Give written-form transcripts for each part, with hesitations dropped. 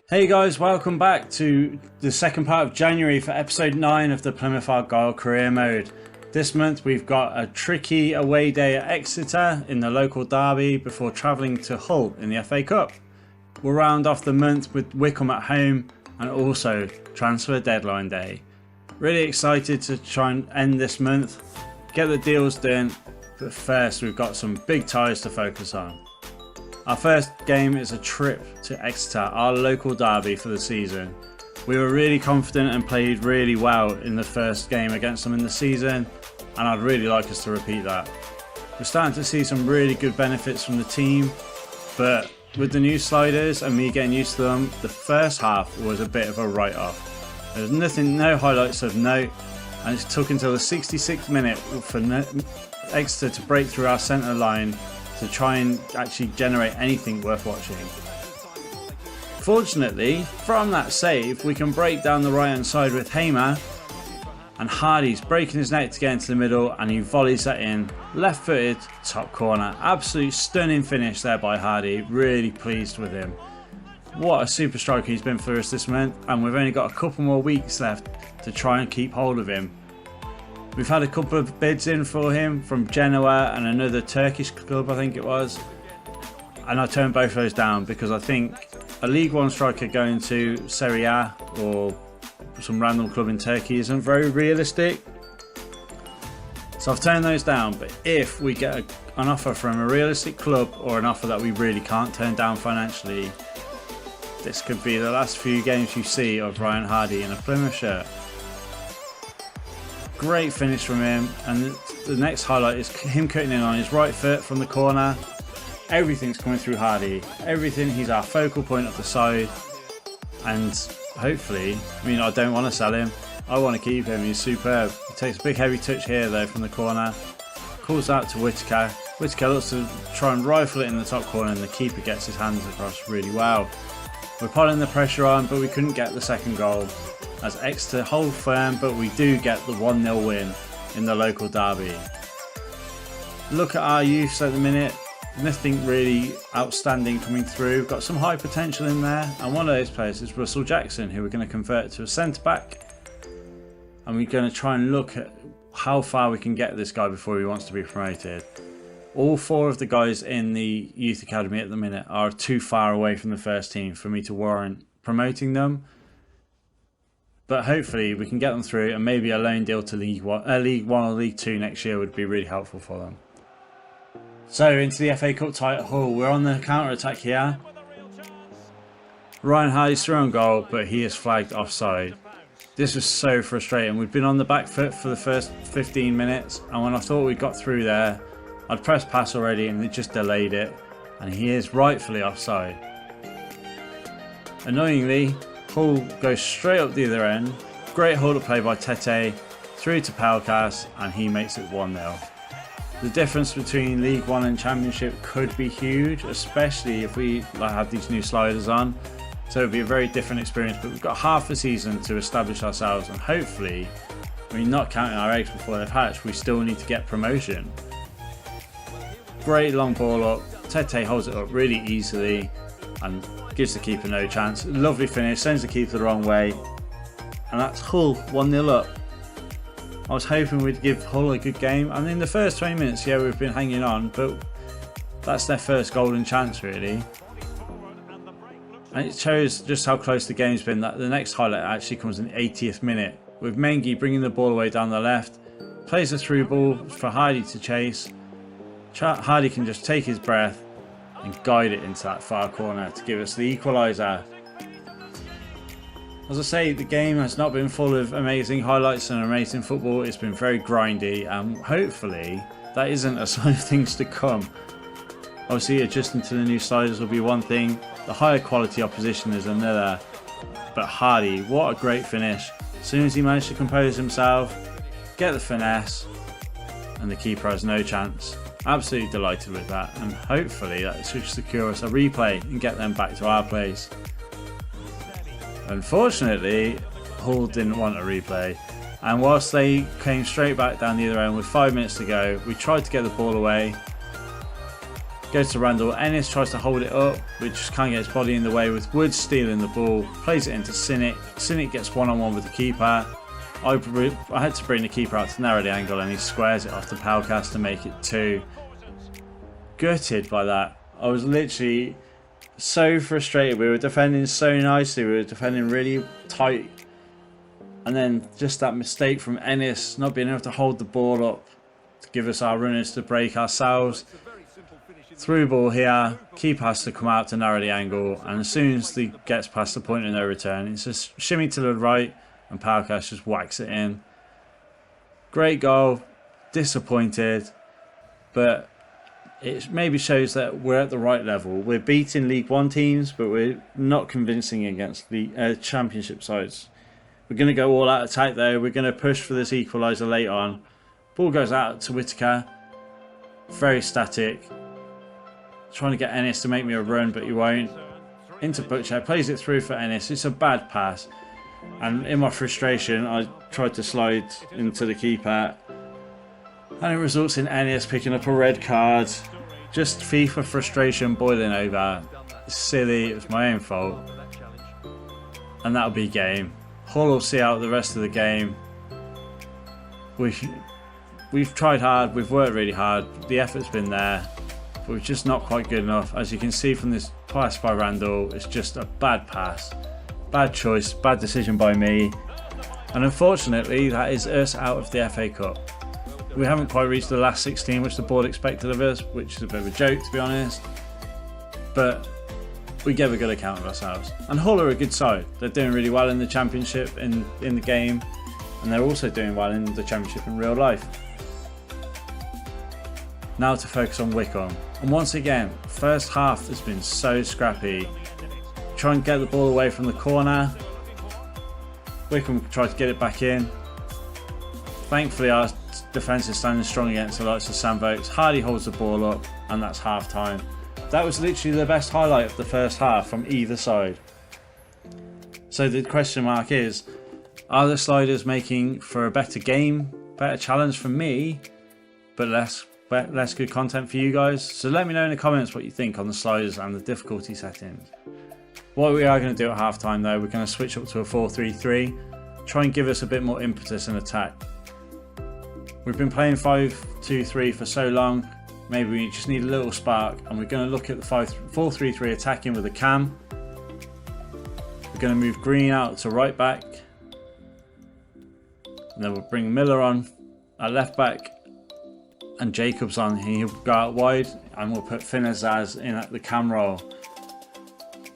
Hey guys, welcome back to the second part of January for episode 9 of the Plymouth Argyle Career Mode. This month we've got a tricky away day at Exeter in the local derby before travelling to Hull in the FA Cup. We'll round off the month with Wycombe at home and also transfer deadline day. Really excited to try and end this month, get the deals done, but first we've got some big ties to focus on. Our first game is a trip to Exeter, our local derby for the season. We were really confident and played really well in the first game against them in the season, and I'd really like us to repeat that. We're starting to see some really good benefits from the team, but with the new sliders and me getting used to them, the first half was a bit of a write-off. There was no highlights of note, and it took until the 66th minute for Exeter to break through our centre line to try and actually generate anything worth watching. Fortunately, from that save, we can break down the right hand side with Hamer, and Hardy's breaking his neck to get into the middle and he volleys that in, left footed, top corner. Absolute stunning finish there by Hardy, really pleased with him. What a super striker he's been for us this month, and we've only got a couple more weeks left to try and keep hold of him. We've had a couple of bids in for him from Genoa and another Turkish club, I think it was. And I turned both of those down because I think a League One striker going to Serie A or some random club in Turkey isn't very realistic. So I've turned those down, but if we get an offer from a realistic club or an offer that we really can't turn down financially, this could be the last few games you see of Ryan Hardy in a Plymouth shirt. Great finish from him, and the next highlight is him cutting in on his right foot from the corner. Everything's coming through Hardy. Everything, he's our focal point of the side, and hopefully, I don't want to sell him. I want to keep him. He's superb. He takes a big heavy touch here though from the corner. Calls out to Whitaker. Whitaker looks to try and rifle it in the top corner, and the keeper gets his hands across really well. We're putting the pressure on, but we couldn't get the second goal, as Exeter hold firm, but we do get the 1-0 win in the local derby. Look at our youths at the minute, nothing really outstanding coming through. We've got some high potential in there, and one of those players is Russell Jackson, who we're going to convert to a centre back, and we're going to try and look at how far we can get this guy before he wants to be promoted. All four of the guys in the youth academy at the minute are too far away from the first team for me to warrant promoting them. But hopefully we can get them through, and maybe a loan deal to League One or League Two next year would be really helpful for them. So into the FA Cup tie at Hull. We're on the counter attack here. Ryan Hardy's through on goal, but he is flagged offside. This was so frustrating. We've been on the back foot for the first 15 minutes, and when I thought we got through there, I'd pressed pass already and it just delayed it, and he is rightfully offside. Annoyingly, Hull goes straight up the other end. Great hold up play by Tete, through to Pelkas, and he makes it 1-0. The difference between League One and Championship could be huge, especially if we have these new sliders on. So it'll be a very different experience, but we've got half the season to establish ourselves, and hopefully, not counting our eggs before they've hatched, we still need to get promotion. Great long ball up, Tete holds it up really easily and gives the keeper no chance. Lovely finish, sends the keeper the wrong way, and that's Hull 1-0 up. I was hoping we'd give Hull a good game, and in the first 20 minutes, yeah, we've been hanging on, but that's their first golden chance really. And it shows just how close the game's been. That the next highlight actually comes in the 80th minute, with Mengi bringing the ball away down the left, plays a through ball for Hardy to chase. Hardy can just take his breath and guide it into that far corner to give us the equaliser. As I say, the game has not been full of amazing highlights and amazing football. It's been very grindy, and hopefully that isn't a sign of things to come. Obviously, adjusting to the new sliders will be one thing, the higher quality opposition is another. But Hardy, what a great finish. As soon as he managed to compose himself, get the finesse, and the keeper has no chance. Absolutely delighted with that, and hopefully that should secure us a replay and get them back to our place. Unfortunately, Hull didn't want a replay, and whilst they came straight back down the other end with 5 minutes to go, we tried to get the ball away, Goes to Randall. Ennis tries to hold it up, but just can't get his body in the way with Woods stealing the ball. Plays it into Cynic. Cynic gets one-on-one with the keeper. I had to bring the keeper out to narrow the angle, and he squares it off the Palcast to make it 2. Gutted by that. I was literally so frustrated. We were defending so nicely. We were defending really tight. And then just that mistake from Ennis, not being able to hold the ball up to give us our runners to break ourselves. Through ball here, keeper has to come out to narrow the angle, and as soon as he gets past the point of no return, it's just shimmy to the right, and Palcast just whacks it in. Great goal, disappointed, but it maybe shows that we're at the right level. We're beating League One teams, but we're not convincing against the Championship sides. We're going to go all out attack though. We're going to push for this equaliser late on. Ball goes out to Whittaker, very static. Trying to get Ennis to make me a run, but he won't. Into Butcher, plays it through for Ennis. It's a bad pass, and in my frustration I tried to slide into the keeper, and it results in Ennis picking up a red card. Just FIFA frustration boiling over. It's silly, it was my own fault, and that'll be game. Hull will see out the rest of the game. We've tried hard, we've worked really hard, the effort's been there, but we're just not quite good enough. As you can see from this pass by Randall, it's just a bad pass, bad choice, bad decision by me, and unfortunately that is us out of the FA Cup. We haven't quite reached the last 16 which the board expected of us, which is a bit of a joke to be honest, but we gave a good account of ourselves. And Hull are a good side, they're doing really well in the Championship in the game, and they're also doing well in the Championship in real life. Now to focus on Wycombe. And once again, first half has been so scrappy. Try and get the ball away from the corner. Wycombe tried to get it back in. Thankfully our defence is standing strong against the likes of Sam Vokes. Hardy holds the ball up, and that's half time. That was literally the best highlight of the first half from either side. So the question mark is, are the sliders making for a better game, better challenge for me, but less good content for you guys? So let me know in the comments what you think on the sliders and the difficulty settings. What we are going to do at half time though, we're going to switch up to a 4-3-3, try and give us a bit more impetus in attack. We've been playing 5-2-3 for so long, maybe we just need a little spark, and we're going to look at the 4-3-3 attacking with a cam. We're going to move Green out to right back, and then we'll bring Miller on at left back, and Jacobs on. He'll go out wide, and we'll put Finn Azaz in at the cam role.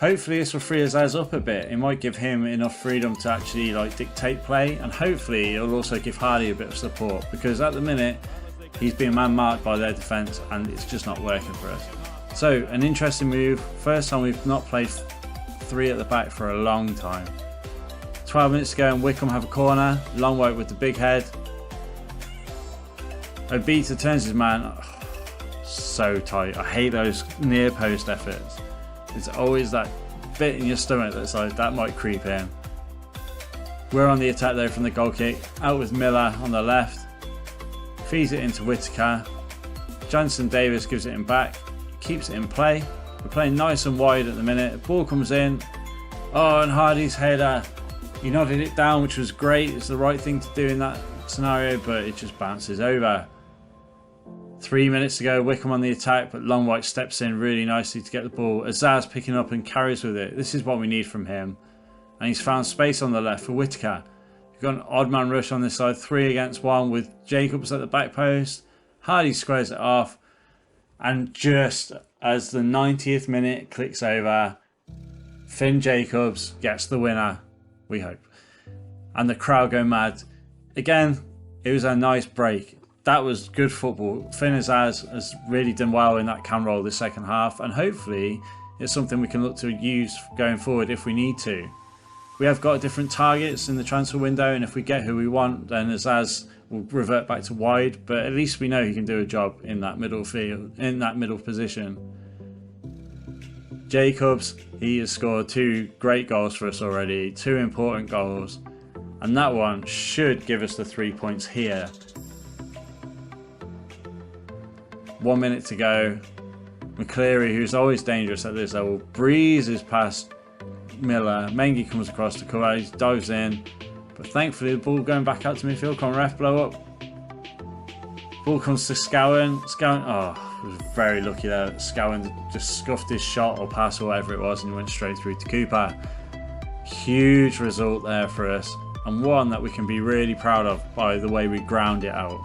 Hopefully this will free Azaz up a bit. It might give him enough freedom to actually dictate play, and hopefully it'll also give Hardy a bit of support, because at the minute he's being man-marked by their defence and it's just not working for us. So an interesting move. First time we've not played 3 at the back for a long time. 12 minutes to go and Wycombe have a corner. Longwhite with the big head. Obita turns his man. Oh, so tight. I hate those near post efforts. It's always that bit in your stomach that's like, that might creep in. We're on the attack though from the goal kick. Out with Miller on the left. Feeds it into Whittaker. Johnson Davis gives it in back. Keeps it in play. We're playing nice and wide at the minute. Ball comes in. Oh, and Hardy's header. He nodded it down, which was great. It's the right thing to do in that scenario, but it just bounces over. 3 minutes to go. Wycombe on the attack, but Longwhite steps in really nicely to get the ball. Azaz picking up and carries with it. This is what we need from him. And he's found space on the left for Whittaker. We've got an odd man rush on this side. 3 against 1 with Jacobs at the back post. Hardy squares it off. And just as the 90th minute clicks over, Finn Jacobs gets the winner, we hope. And the crowd go mad. Again, it was a nice break. That was good football. Finn Azaz has really done well in that cam role this second half, and hopefully it's something we can look to use going forward if we need to. We have got different targets in the transfer window, and if we get who we want, then Azaz will revert back to wide, but at least we know he can do a job in that middle field, in that middle position. Jacobs, he has scored 2 great goals for us already, 2 important goals, and that one should give us the 3 points here. 1 minute to go. McCleary, who's always dangerous at this level, breezes past Miller. Mengi comes across to cover, he dives in, but thankfully the ball going back out to midfield. Come on, ref, blow up. Ball comes to Scowen. Oh, was very lucky there. Scowen just scuffed his shot or pass or whatever it was and went straight through to Cooper. Huge result there for us, and one that we can be really proud of by the way we ground it out.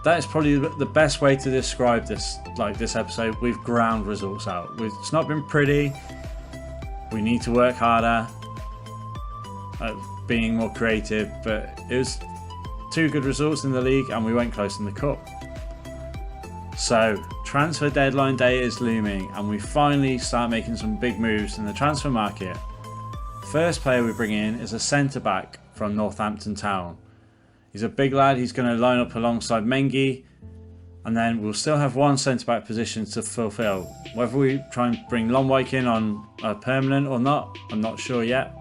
That is probably the best way to describe this, this episode. We've ground results out. It's not been pretty. We need to work harder at being more creative, but it was 2 good results in the league and we went close in the cup. So transfer deadline day is looming and we finally start making some big moves in the transfer market. First player we bring in is a centre back from Northampton Town. He's a big lad. He's going to line up alongside Mengi, and then we'll still have 1 centre back position to fulfil. Whether we try and bring Lonwijk in on a permanent or not, I'm not sure yet.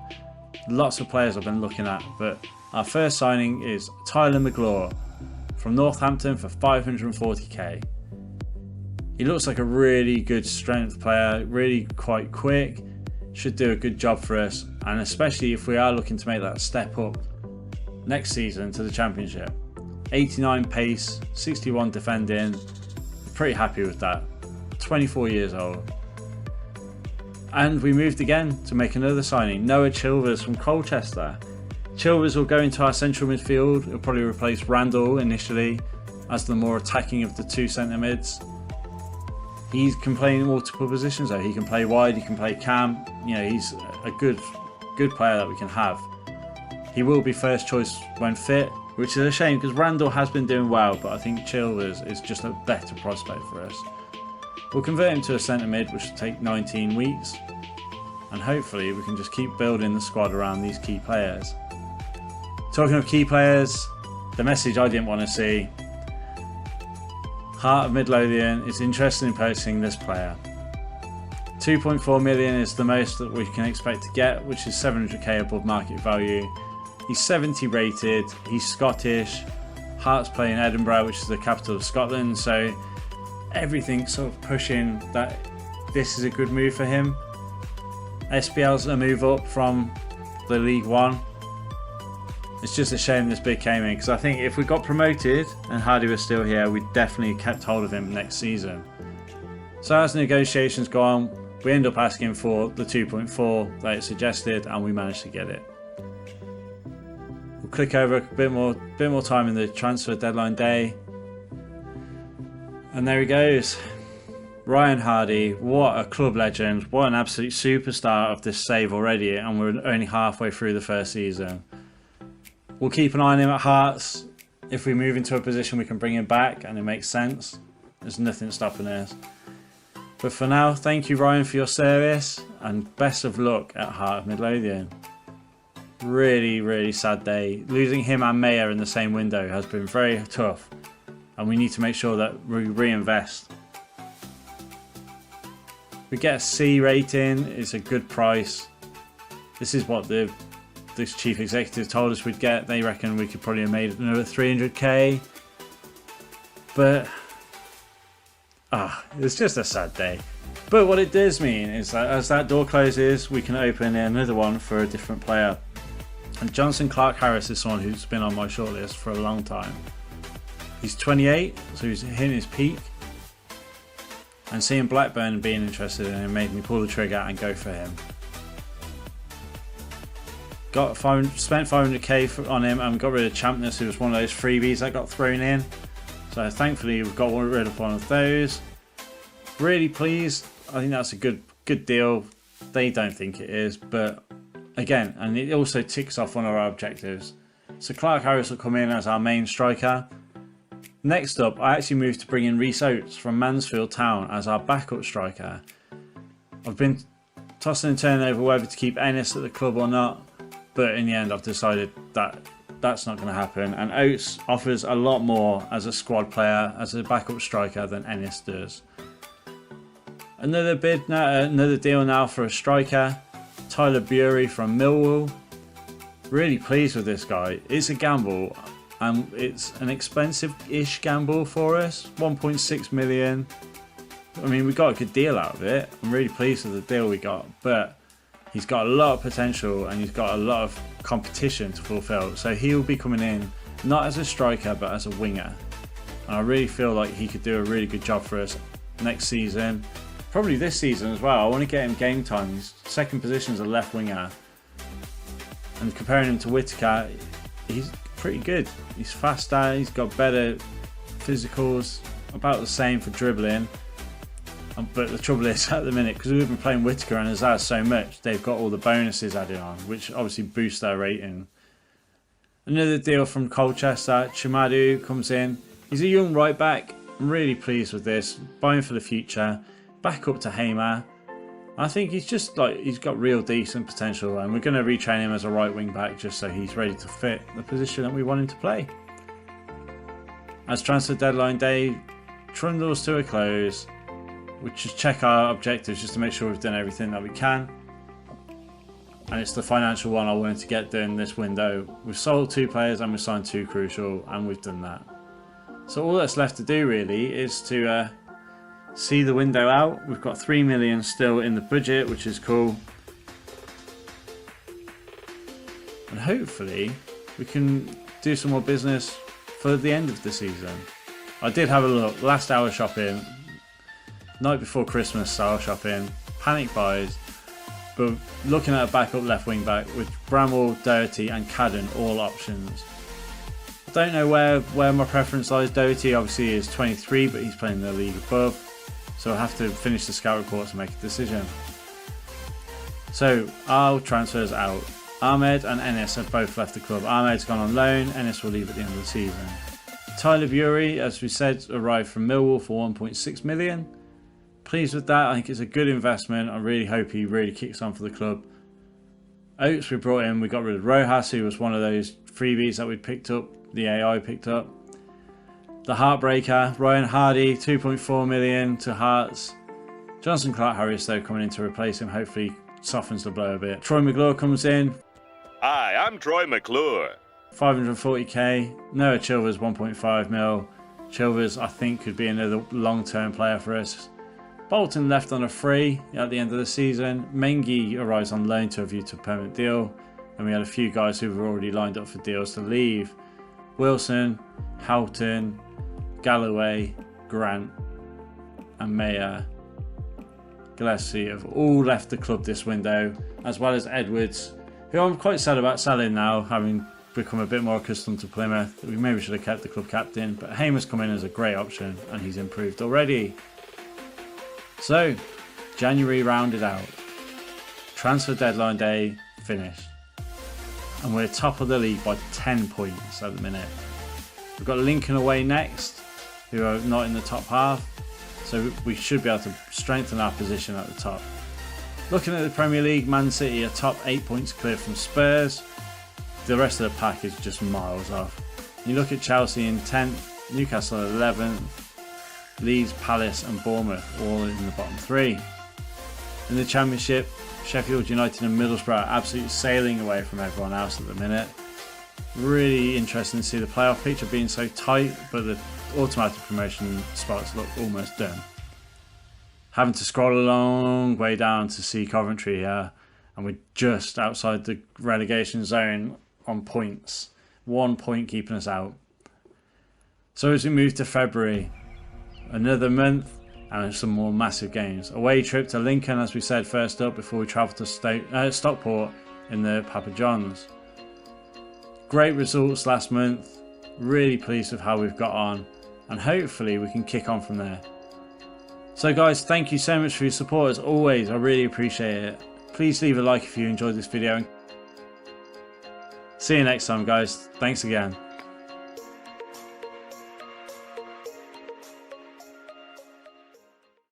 Lots of players I've been looking at, but our first signing is Tyler McGlaw from Northampton for 540k. He looks like a really good strength player, really quite quick, should do a good job for us, and especially if we are looking to make that step up next season to the Championship. 89 pace, 61 defending, pretty happy with that. 24 years old. And we moved again to make another signing, Noah Chilvers from Colchester. Chilvers will go into our central midfield. He'll probably replace Randall initially as the more attacking of the 2 centre mids. He can play in multiple positions though. He can play wide, he can play cam. You know, he's a good player that we can have. He will be first choice when fit, which is a shame because Randall has been doing well, but I think Chilvers is just a better prospect for us. We'll convert him to a centre mid, which will take 19 weeks, and hopefully we can just keep building the squad around these key players. Talking of key players, the message I didn't want to see. Heart of Midlothian is interested in purchasing this player. 2.4 million is the most that we can expect to get, which is 700k above market value. He's 70 rated, he's Scottish, Hearts play in Edinburgh, which is the capital of Scotland, so everything's sort of pushing that this is a good move for him. SPL's a move up from the League One. It's just a shame this bid came in, because I think if we got promoted and Hardy was still here, we definitely kept hold of him next season. So as negotiations go on, we end up asking for the 2.4 that it suggested, and we managed to get it. We'll click over a bit more time in the transfer deadline day. And there he goes. Ryan Hardy, what a club legend, what an absolute superstar of this save already, and we're only halfway through the first season. We'll keep an eye on him at Hearts. If we move into a position we can bring him back and it makes sense, there's nothing stopping us. But for now, thank you Ryan for your service and best of luck at Heart of Midlothian. Really, really sad day. Losing him and Mayer in the same window has been very tough, and we need to make sure that we reinvest. We get a C rating, it's a good price. This is what this chief executive told us we'd get. They reckon we could probably have made another 300k. But it's just a sad day. But what it does mean is that as that door closes, we can open another one for a different player. And Johnson Clark Harris is someone who's been on my shortlist for a long time. He's 28, so he's hitting his peak. And seeing Blackburn being interested in him made me pull the trigger and go for him. Spent 500k on him and got rid of Champness, who was one of those freebies that got thrown in. So thankfully we've got rid of one of those. Really pleased. I think that's a good deal. They don't think it is, but again, and it also ticks off one of our objectives. So Clark Harris will come in as our main striker. Next up, I actually moved to bring in Rhys Oates from Mansfield Town as our backup striker. I've been tossing and turning over whether to keep Ennis at the club or not, but in the end I've decided that that's not going to happen, and Oates offers a lot more as a squad player, as a backup striker, than Ennis does. Another deal now for a striker, Tyler Bury from Millwall. Really pleased with this guy. It's a gamble, and it's an expensive-ish gamble for us, 1.6 million. I mean, we got a good deal out of it. I'm really pleased with the deal we got, but he's got a lot of potential and he's got a lot of competition to fulfill. So he'll be coming in not as a striker, but as a winger. And I really feel like he could do a really good job for us next season. Probably this season as well. I want to get him game time. His second position is a left winger. And comparing him to Whittaker, he's pretty good. He's faster, he's got better physicals, about the same for dribbling. But the trouble is, at the minute, because we've been playing Whittaker and Azar so much, they've got all the bonuses added on, which obviously boosts their rating. Another deal from Colchester, Chimadu comes in. He's a young right back. I'm really pleased with this. Buying for the future. Back up to Hamer. I think he's just like, he's got real decent potential, and we're going to retrain him as a right wing back just so he's ready to fit the position that we want him to play. As transfer deadline day trundles to a close, we just check our objectives just to make sure we've done everything that we can. And it's the financial one I wanted to get done this window. We've sold 2 players and we've signed 2 crucial, and we've done that. So all that's left to do really is to see the window out. We've got 3 million still in the budget, which is cool. And hopefully we can do some more business for the end of the season. I did have a look, last hour shopping, night before Christmas style shopping, panic buys, but looking at a backup left wing back with Bramwell, Doherty and Cadden all options. I don't know where my preference lies. Doherty obviously is 23, but he's playing the league above, so I'll have to finish the scout report to make a decision. So our transfers out. Ahmed and Ennis have both left the club. Ahmed's gone on loan, Ennis will leave at the end of the season. Tyler Bury, as we said, arrived from Millwall for 1.6 million. Pleased with that. I think it's a good investment. I really hope he really kicks on for the club. Oates we brought in. We got rid of Rojas, who was one of those freebies that we picked up, the AI picked up. The Heartbreaker, Ryan Hardy, 2.4 million to Hearts. Jonathan Clark-Harris though coming in to replace him, hopefully softens the blow a bit. Troy McClure comes in. Hi, I'm Troy McClure. 540k. Noah Chilvers 1.5 mil. Chilvers I think could be another long-term player for us. Bolton left on a free at the end of the season. Mengi arrives on loan to a view to a permanent deal. And we had a few guys who were already lined up for deals to leave. Wilson, Houghton, Galloway, Grant and Mayer, Gillespie have all left the club this window, as well as Edwards, who I'm quite sad about selling now, having become a bit more accustomed to Plymouth. We maybe should have kept the club captain, but Hamer's come in as a great option and he's improved already. So, January rounded out. Transfer deadline day finished. And we're top of the league by 10 points at the minute. We've got Lincoln away next, who are not in the top half. So we should be able to strengthen our position at the top. Looking at the Premier League, Man City are top 8 points clear from Spurs. The rest of the pack is just miles off. You look at Chelsea in 10th, Newcastle 11th, Leeds, Palace and Bournemouth all in the bottom 3. In the Championship, Sheffield United and Middlesbrough are absolutely sailing away from everyone else at the minute. Really interesting to see the playoff picture being so tight, but the automatic promotion spots look almost done. Having to scroll a long way down to see Coventry here, and we're just outside the relegation zone on points. 1 point keeping us out. So as we move to February, another month and some more massive games. Away trip to Lincoln, as we said, first up before we travel to Stockport in the Papa John's. Great results last month. Really pleased with how we've got on, and hopefully we can kick on from there. So guys, thank you so much for your support as always. I really appreciate it. Please leave a like if you enjoyed this video. See you next time guys. Thanks again.